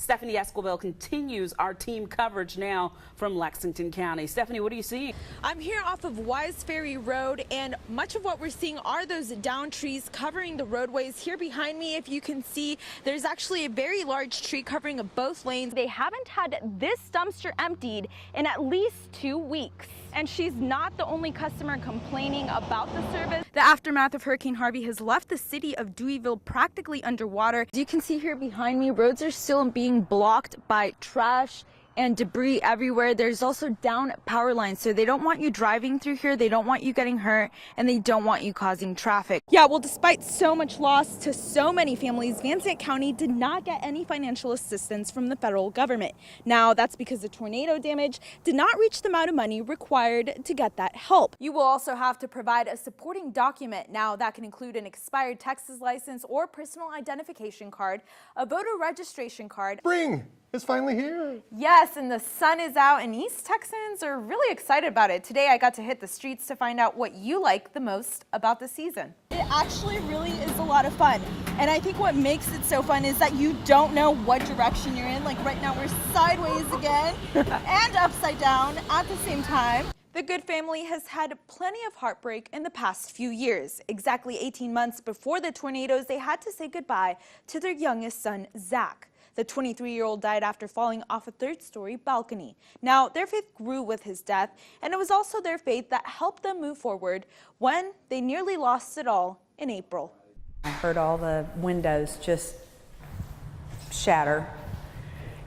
Stephanie Esquivel continues our team coverage now from Lexington County. Stephanie, what are you seeing? I'm here off of Wise Ferry Road, and much of what we're seeing are those down trees covering the roadways. Here behind me, if you can see, there's actually a very large tree covering both lanes. They haven't had this dumpster emptied in at least 2 weeks. And she's not the only customer complaining about the service. The aftermath of Hurricane Harvey has left the city of Deweyville practically underwater. As you can see here behind me, roads are still being blocked by trash and debris everywhere. There's also down power lines, so they don't want you driving through here, they don't want you getting hurt, and they don't want you causing traffic. Yeah, well, despite so much loss to so many families, Van Zandt County did not get any financial assistance from the federal government. Now, that's because the tornado damage did not reach the amount of money required to get that help. You will also have to provide a supporting document. Now, that can include an expired Texas license or personal identification card, a voter registration card. Spring is finally here. Yes, and the sun is out, and East Texans are really excited about it. Today I got to hit the streets to find out what you like the most about the season. It actually really is a lot of fun, and I think what makes it so fun is that you don't know what direction you're in. Like right now we're sideways again and upside down at the same time. The Good family has had plenty of heartbreak in the past few years. Exactly 18 months before the tornadoes, they had to say goodbye to their youngest son, Zach. The 23-year-old died after falling off a third-story balcony. Now, their faith grew with his death, and it was also their faith that helped them move forward when they nearly lost it all in April. I heard all the windows just shatter,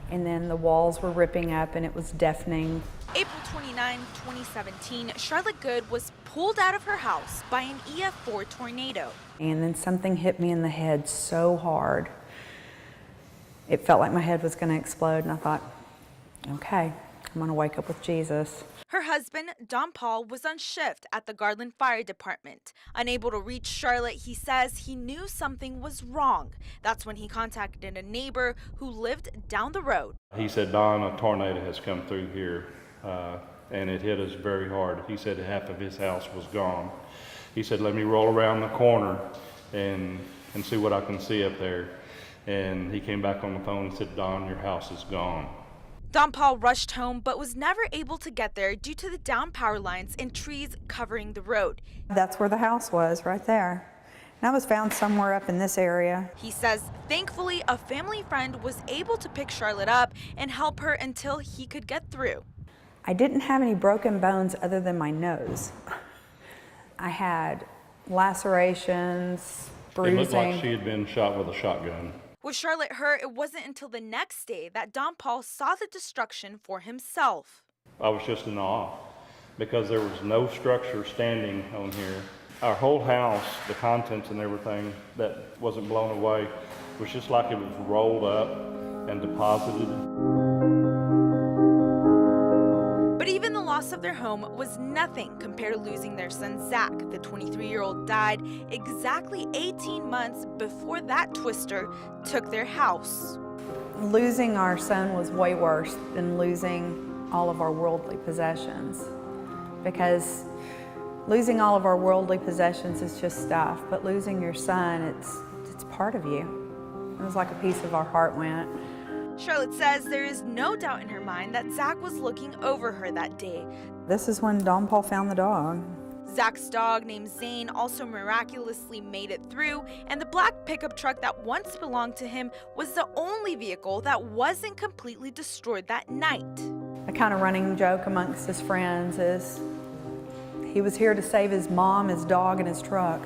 and then the walls were ripping up, and it was deafening. April 29, 2017, Charlotte Good was pulled out of her house by an EF4 tornado. And then something hit me in the head so hard. It felt like my head was going to explode, and I thought, okay, I'm going to wake up with Jesus. Her husband, Don Paul, was on shift at the Garland Fire Department. Unable to reach Charlotte, he says he knew something was wrong. That's when he contacted a neighbor who lived down the road. He said, Don, a tornado has come through here, and it hit us very hard. He said half of his house was gone. He said, let me roll around the corner and see what I can see up there. And he came back on the phone and said, Don, your house is gone. Don Paul rushed home but was never able to get there due to the down power lines and trees covering the road. That's where the house was, right there. And I was found somewhere up in this area. He says, thankfully, a family friend was able to pick Charlotte up and help her until he could get through. I didn't have any broken bones other than my nose. I had lacerations, bruising. It looked like she had been shot with a shotgun. With Charlotte hurt, it wasn't until the next day that Don Paul saw the destruction for himself. I was just in awe because there was no structure standing on here. Our whole house, the contents and everything that wasn't blown away, was just like it was rolled up and deposited. But even the loss of their home was nothing compared to losing their son Zach. The 23-year-old died exactly 18 months before that twister took their house. Losing our son was way worse than losing all of our worldly possessions, because losing all of our worldly possessions is just stuff, but losing your son, it's part of you. It was like a piece of our heart went. Charlotte says there is no doubt in her mind that Zach was looking over her that day. This is when Don Paul found the dog. Zach's dog, named Zane, also miraculously made it through, and the black pickup truck that once belonged to him was the only vehicle that wasn't completely destroyed that night. A kind of running joke amongst his friends is he was here to save his mom, his dog, and his truck.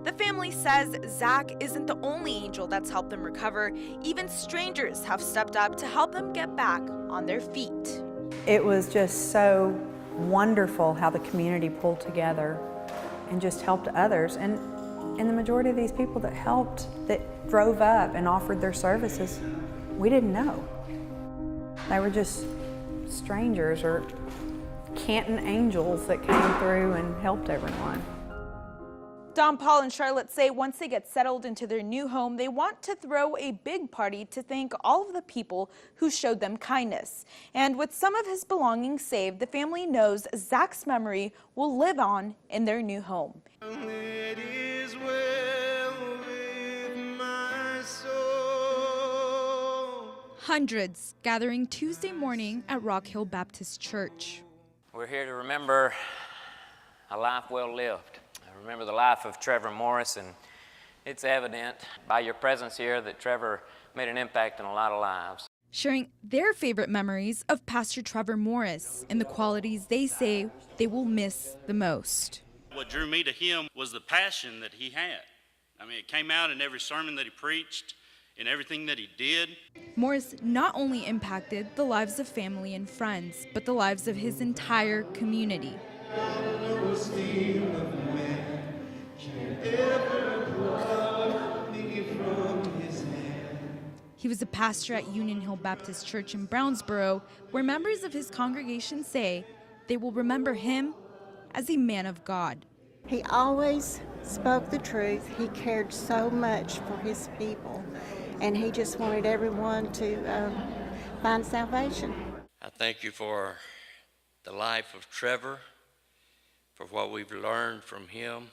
The family says Zach isn't the only angel that's helped them recover. Even strangers have stepped up to help them get back on their feet. It was just so wonderful how the community pulled together and just helped others. And the majority of these people that helped, that drove up and offered their services, we didn't know. They were just strangers or Canton angels that came through and helped everyone. Don Paul and Charlotte say once they get settled into their new home, they want to throw a big party to thank all of the people who showed them kindness. And with some of his belongings saved, the family knows Zach's memory will live on in their new home. It is well with my soul. Hundreds gathering Tuesday morning at Rock Hill Baptist Church. We're here to remember a life well lived. I remember the life of Trevor Morris, and it's evident by your presence here that Trevor made an impact in a lot of lives. Sharing their favorite memories of Pastor Trevor Morris and the qualities they say they will miss the most. What drew me to him was the passion that he had. I mean, it came out in every sermon that he preached, in everything that he did. Morris not only impacted the lives of family and friends, but the lives of his entire community. He was a pastor at Union Hill Baptist Church in Brownsboro, where members of his congregation say they will remember him as a man of God. He always spoke the truth. He cared so much for his people, and he just wanted everyone to find salvation. I thank you for the life of Trevor, for what we've learned from him.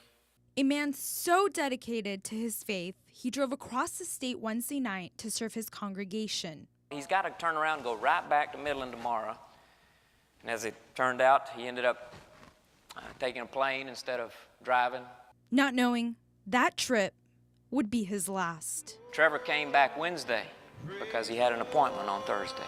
A man so dedicated to his faith, he drove across the state Wednesday night to serve his congregation. He's got to turn around and go right back to Midland tomorrow. And as it turned out, he ended up taking a plane instead of driving. Not knowing that trip would be his last. Trevor came back Wednesday because he had an appointment on Thursday.